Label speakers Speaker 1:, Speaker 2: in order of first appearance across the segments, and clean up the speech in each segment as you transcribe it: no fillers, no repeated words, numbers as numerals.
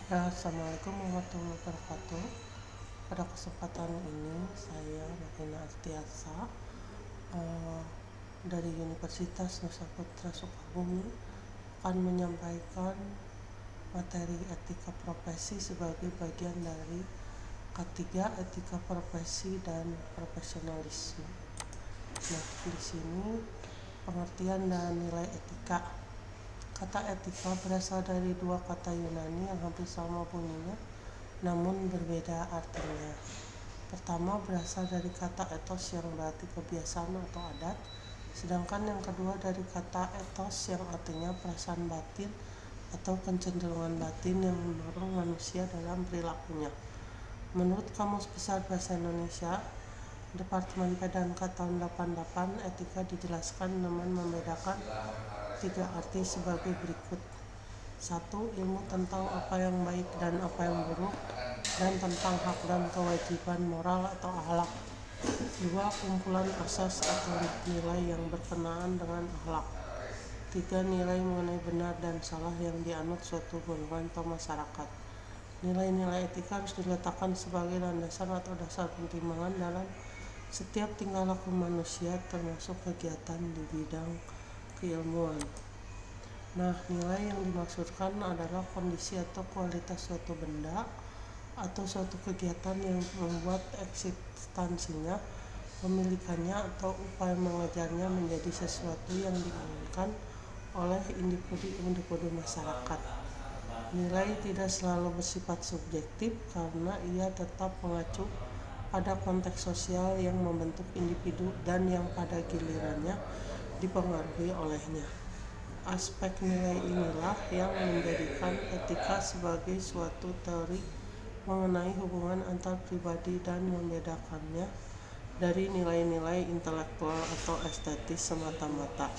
Speaker 1: Ya, Assalamualaikum warahmatullahi wabarakatuh. Pada kesempatan ini saya Martina Artiasa eh, dari Universitas Nusa Putra Sukabumi akan menyampaikan materi etika profesi sebagai bagian dari ketiga etika profesi dan profesionalisme. Nah, di sini pengertian dan nilai etika. Kata etika berasal dari dua kata Yunani yang hampir sama bunyinya, namun berbeda artinya. Pertama berasal dari kata etos yang berarti kebiasaan atau adat, sedangkan yang kedua dari kata etos yang artinya perasaan batin atau kecenderungan batin yang mendorong manusia dalam perilakunya. Menurut Kamus Besar Bahasa Indonesia, Departemen PDANK tahun 88, etika dijelaskan dengan membedakan tiga arti sebagai berikut. 1. Ilmu tentang apa yang baik dan apa yang buruk, dan tentang hak dan kewajiban moral atau akhlak. 2. Kumpulan asas atau nilai yang berkenaan dengan akhlak. 3. Nilai mengenai benar dan salah yang dianut suatu golongan atau masyarakat. Nilai-nilai etika harus diletakkan sebagai landasan atau dasar pertimbangan dalam setiap tingkah laku manusia, termasuk kegiatan di bidang keilmuan. Nah, nilai yang dimaksudkan adalah kondisi atau kualitas suatu benda atau suatu kegiatan yang membuat eksistensinya, pemilikannya, atau upaya mengejarnya menjadi sesuatu yang diinginkan oleh individu masyarakat. Nilai tidak selalu bersifat subjektif karena ia tetap mengacu pada konteks sosial yang membentuk individu dan yang pada gilirannya dipengaruhi olehnya. Aspek nilai inilah yang menjadikan etika sebagai suatu teori mengenai hubungan antar pribadi dan membedakannya dari nilai-nilai intelektual atau estetis semata-mata.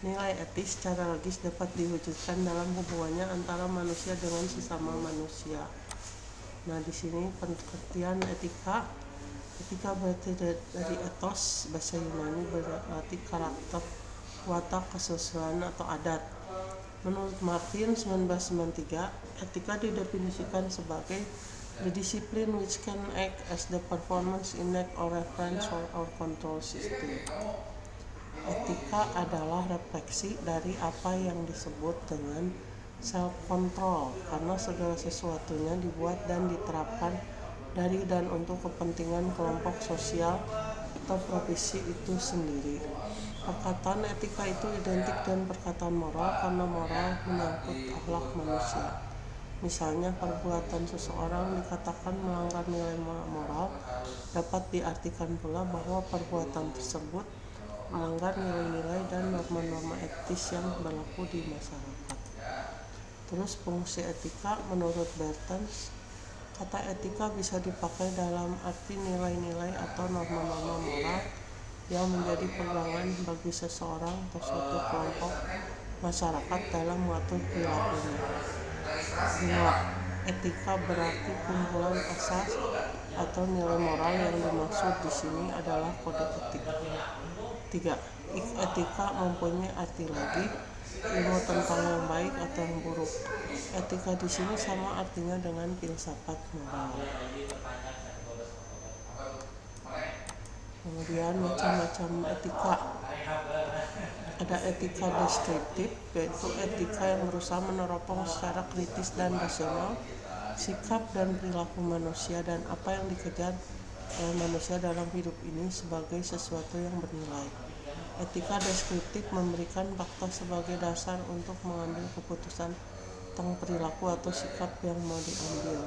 Speaker 1: Nilai etis secara logis dapat diwujudkan dalam hubungannya antara manusia dengan sesama manusia. Nah, di sini pengertian etika. Etika berarti dari etos, bahasa Yunani berarti karakter, watak, kesesuaian atau adat. Menurut Martin 1993, etika didefinisikan sebagai the discipline which can act as the performance index or reference or control system. Etika adalah refleksi dari apa yang disebut dengan self-control, karena segala sesuatunya dibuat dan diterapkan dari dan untuk kepentingan kelompok sosial atau profesi itu sendiri. Perkataan etika itu identik dengan perkataan moral karena moral menyangkut akhlak manusia. Misalnya, perbuatan seseorang dikatakan melanggar nilai moral, dapat diartikan pula bahwa perbuatan tersebut melanggar nilai-nilai dan norma-norma etis yang berlaku di masyarakat. Terus fungsi etika menurut Bertens, kata etika bisa dipakai dalam arti nilai-nilai atau norma-norma moral yang menjadi pegangan bagi seseorang atau suatu kelompok masyarakat dalam mengatur perilakunya. 2. Etika berarti kumpulan asas atau nilai moral yang dimaksud di sini adalah kode etik. 3. Etika mempunyai arti lagi, ilmu tentang yang baik atau yang buruk. Etika di sini sama artinya dengan filsafat moral. Kemudian macam-macam etika. Ada etika deskriptif, yaitu etika yang berusaha meneropong secara kritis dan rasional sikap dan perilaku manusia dan apa yang dikejar oleh manusia dalam hidup ini sebagai sesuatu yang bernilai. Etika deskriptif memberikan fakta sebagai dasar untuk mengambil keputusan tentang perilaku atau sikap yang mau diambil.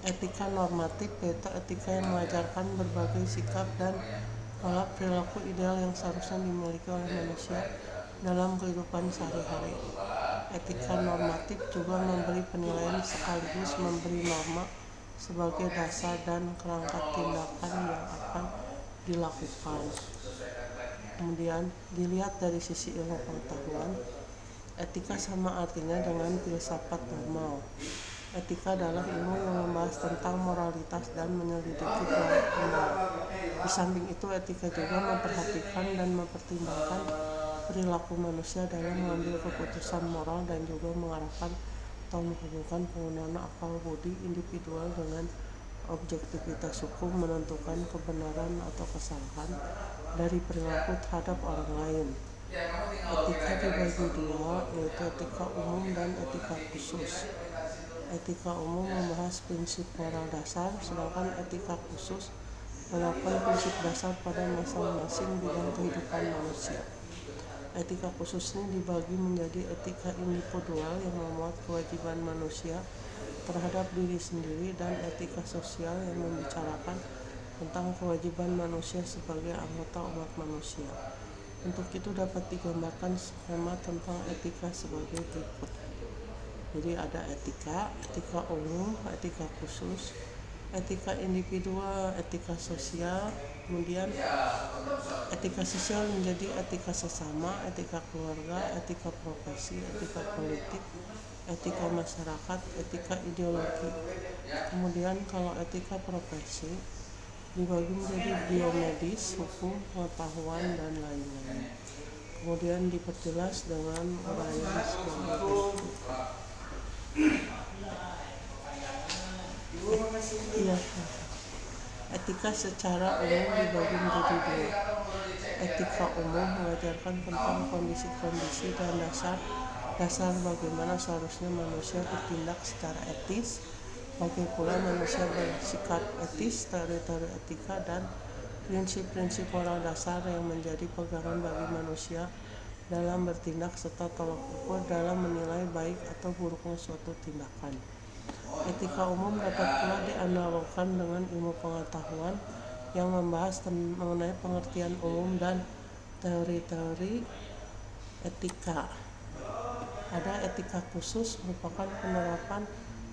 Speaker 1: Etika normatif yaitu etika yang mengajarkan berbagai sikap dan pola perilaku ideal yang seharusnya dimiliki oleh manusia dalam kehidupan sehari-hari. Etika normatif juga memberi penilaian sekaligus memberi norma sebagai dasar dan kerangka tindakan yang akan dilakukan. Kemudian dilihat dari sisi ilmu pengetahuan, etika sama artinya dengan filsafat normal. Etika adalah ilmu yang membahas tentang moralitas dan menyelidiki perilaku moral. Di samping itu, etika juga memperhatikan dan mempertimbangkan perilaku manusia dalam mengambil keputusan moral dan juga mengarahkan atau menghubungkan penggunaan akal budi individual dengan objektivitas hukum menentukan kebenaran atau kesalahan dari perilaku terhadap orang lain. Etika dibagi dua, yaitu etika umum dan etika khusus. Etika umum membahas prinsip moral dasar, sedangkan etika khusus menerapkan prinsip dasar pada masing-masing bidang kehidupan manusia. Etika khusus ini dibagi menjadi etika individual yang memuat kewajiban manusia terhadap diri sendiri dan etika sosial yang membicarakan tentang kewajiban manusia sebagai anggota umat manusia. Untuk itu dapat digambarkan skema tentang etika sebagai berikut. Jadi ada etika umum, etika khusus, etika individual, etika sosial, kemudian etika sosial menjadi etika sesama, etika keluarga, etika profesi, etika politik, etika masyarakat, etika ideologi. Kemudian kalau etika profesi dibagi menjadi biomedis, hukum, pengetahuan, dan lain-lain. Kemudian diperjelas dengan uraian sebagai berikut. Etika secara umum dibagi menjadi dua. Etika umum mengajarkan tentang kondisi-kondisi dan dasar bagaimana seharusnya manusia bertindak secara etis, bagaimana pula manusia bersikap etis, teori-teori etika, dan prinsip-prinsip moral dasar yang menjadi pegangan bagi manusia dalam bertindak serta tolak ukur dalam menilai baik atau buruknya suatu tindakan. Etika umum dapat pula dianalogkan dengan ilmu pengetahuan yang membahas mengenai pengertian umum dan teori-teori etika. Ada etika khusus merupakan penerapan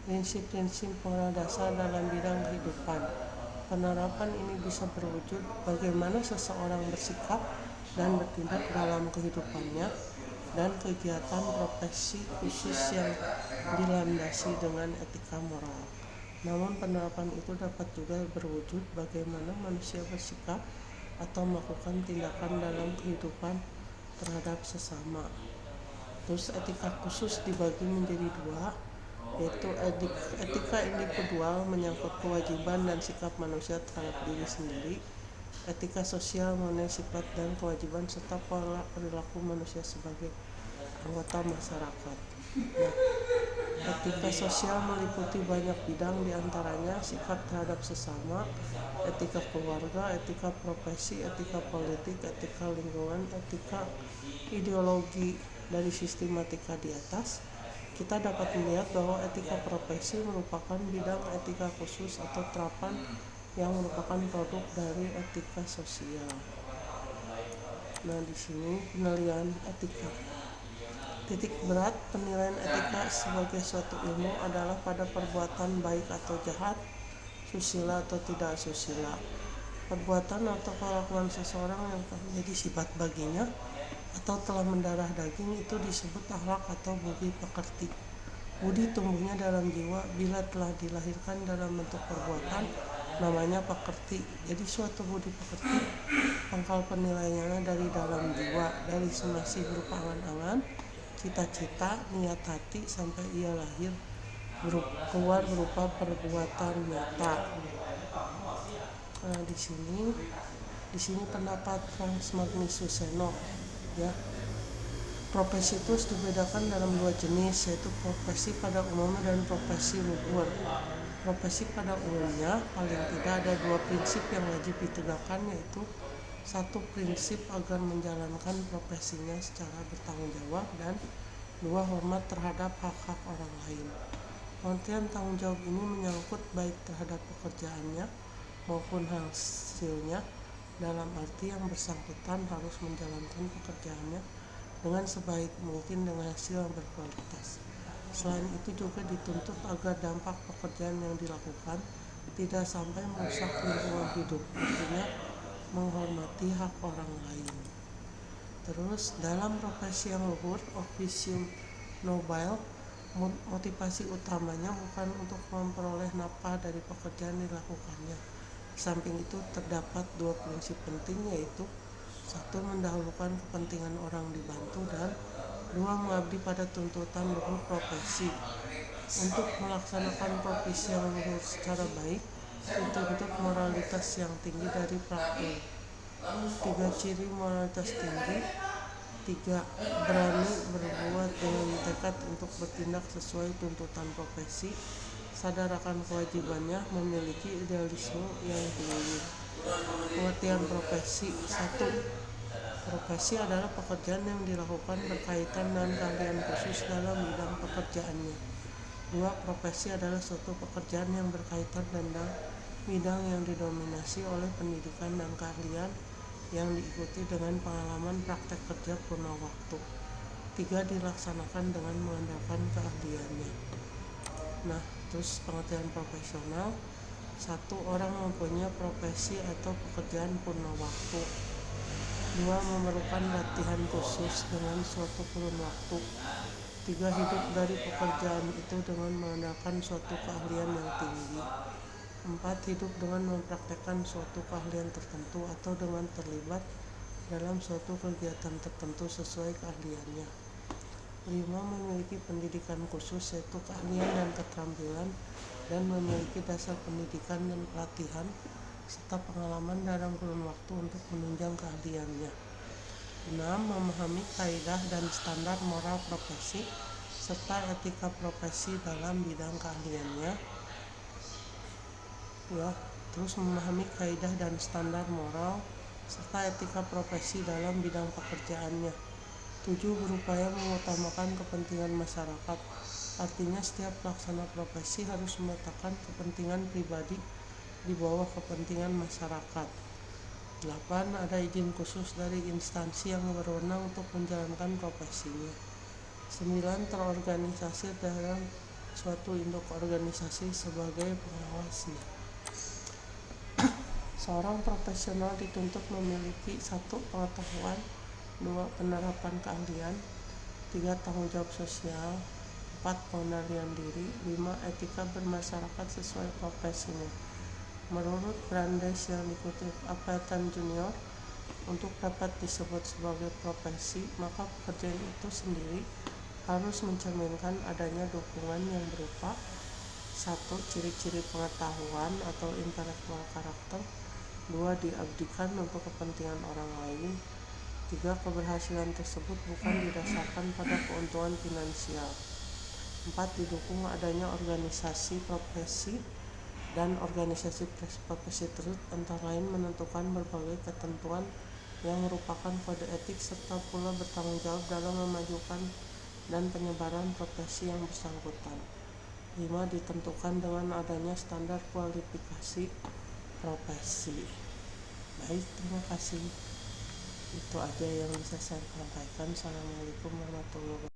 Speaker 1: prinsip-prinsip moral dasar dalam bidang kehidupan. Penerapan ini bisa berwujud bagaimana seseorang bersikap dan bertindak dalam kehidupannya dan kegiatan profesi khusus yang dilandasi dengan etika moral. Namun penerapan itu dapat juga berwujud bagaimana manusia bersikap atau melakukan tindakan dalam kehidupan terhadap sesama. Terus etika khusus dibagi menjadi dua, yaitu etika individual menyangkut kewajiban dan sikap manusia terhadap diri sendiri, etika sosial mengenai sifat dan kewajiban serta pola perilaku manusia sebagai anggota masyarakat. Etika sosial meliputi banyak bidang, diantaranya sikap terhadap sesama, etika keluarga, etika profesi, etika politik, etika lingkungan, etika ideologi. Dari sistematika di atas, kita dapat melihat bahwa etika profesi merupakan bidang etika khusus atau terapan yang merupakan produk dari etika sosial. Nah, di sini penilaian etika. Titik berat penilaian etika sebagai suatu ilmu adalah pada perbuatan baik atau jahat, susila atau tidak susila. Perbuatan atau kelakuan seseorang yang menjadi sifat baginya atau telah mendarah daging itu disebut akhlak atau budi pekerti. Budi tumbuhnya dalam jiwa bila telah dilahirkan dalam bentuk perbuatan, namanya pekerti. Jadi suatu budi pekerti pangkal penilaiannya dari dalam jiwa, dari masih berupa angan-angan, cita-cita, niat hati sampai ia lahir keluar berupa perbuatan nyata. Nah, di sini pendapat Frans Magnus Seno, ya. Profesi itu dibedakan dalam dua jenis, yaitu profesi pada umumnya dan profesi luhur. Profesi pada umumnya paling tidak ada dua prinsip yang wajib ditegakkan, yaitu satu, prinsip agar menjalankan profesinya secara bertanggung jawab, dan dua, hormat terhadap hak-hak orang lain. Pengertian tanggung jawab ini menyangkut baik terhadap pekerjaannya maupun hasilnya, dalam arti yang bersangkutan harus menjalankan pekerjaannya dengan sebaik mungkin dengan hasil yang berkualitas. Selain itu juga dituntut agar dampak pekerjaan yang dilakukan tidak sampai merusak lingkungan hidup, artinya menghormati hak orang lain. Terus dalam profesi yang luhur, officium nobile, motivasi utamanya bukan untuk memperoleh nafkah dari pekerjaan yang dilakukannya. Di samping itu terdapat dua prinsip penting, yaitu 1. Mendahulukan kepentingan orang dibantu, dan 2. Mengabdi pada tuntutan luhur profesi. Untuk melaksanakan profesi yang luhur secara baik dituntut moralitas yang tinggi dari praktek. 3. Ciri moralitas tinggi. 3. Berani berbuat dengan tekad untuk bertindak sesuai tuntutan profesi, sadar akan kewajibannya, memiliki idealisme yang tinggi. Pengertian profesi. 1. Profesi adalah pekerjaan yang dilakukan berkaitan dengan keahlian khusus dalam bidang pekerjaannya. 2. Profesi adalah suatu pekerjaan yang berkaitan dengan bidang yang didominasi oleh pendidikan dan keahlian yang diikuti dengan pengalaman praktek kerja purna waktu. 3. Dilaksanakan dengan mengandalkan keahliannya. Nah, terus pengertian profesional. 1. Orang mempunyai profesi atau pekerjaan purna waktu. 2. Memerlukan latihan khusus dengan suatu kurun waktu. 3. Hidup dari pekerjaan itu dengan mengandalkan suatu keahlian yang tinggi. 4. Hidup dengan mempraktekkan suatu keahlian tertentu atau dengan terlibat dalam suatu kegiatan tertentu sesuai keahliannya. 5. Memiliki pendidikan khusus, yaitu keahlian dan keterampilan, dan memiliki dasar pendidikan dan pelatihan serta pengalaman dalam kurun waktu untuk menunjang keahliannya. 6. Memahami kaidah dan standar moral profesi serta etika profesi dalam bidang keahliannya. Terus memahami kaidah dan standar moral serta etika profesi dalam bidang pekerjaannya. 7. Berupaya mengutamakan kepentingan masyarakat. Artinya setiap pelaksana profesi harus meletakkan kepentingan pribadi di bawah kepentingan masyarakat. 8. Ada izin khusus dari instansi yang berwenang untuk menjalankan profesinya. 9. Terorganisasi dalam suatu induk organisasi sebagai pengawasnya. Seorang profesional dituntut memiliki 1. Pengetahuan, 2. Penerapan keahlian, 3. Tanggung jawab sosial, 4. Pengendalian diri, 5. Etika bermasyarakat sesuai profesinya. Menurut Brandeis yang dikutip Appleton Junior, untuk dapat disebut sebagai profesi, maka pekerjaan itu sendiri harus mencerminkan adanya dukungan yang berupa 1. Ciri-ciri pengetahuan atau intelektual karakter, 2. Diabdikan untuk kepentingan orang lain, 3. Keberhasilan tersebut bukan didasarkan pada keuntungan finansial, 4. Didukung adanya organisasi profesi, dan organisasi profesi tersebut antara lain menentukan berbagai ketentuan yang merupakan kode etik serta pula bertanggung jawab dalam memajukan dan penyebaran profesi yang bersangkutan. 5. Ditentukan dengan adanya standar kualifikasi profesi. Baik, terima kasih. Itu aja yang bisa saya sampaikan. Assalamualaikum warahmatullahi wabarakatuh.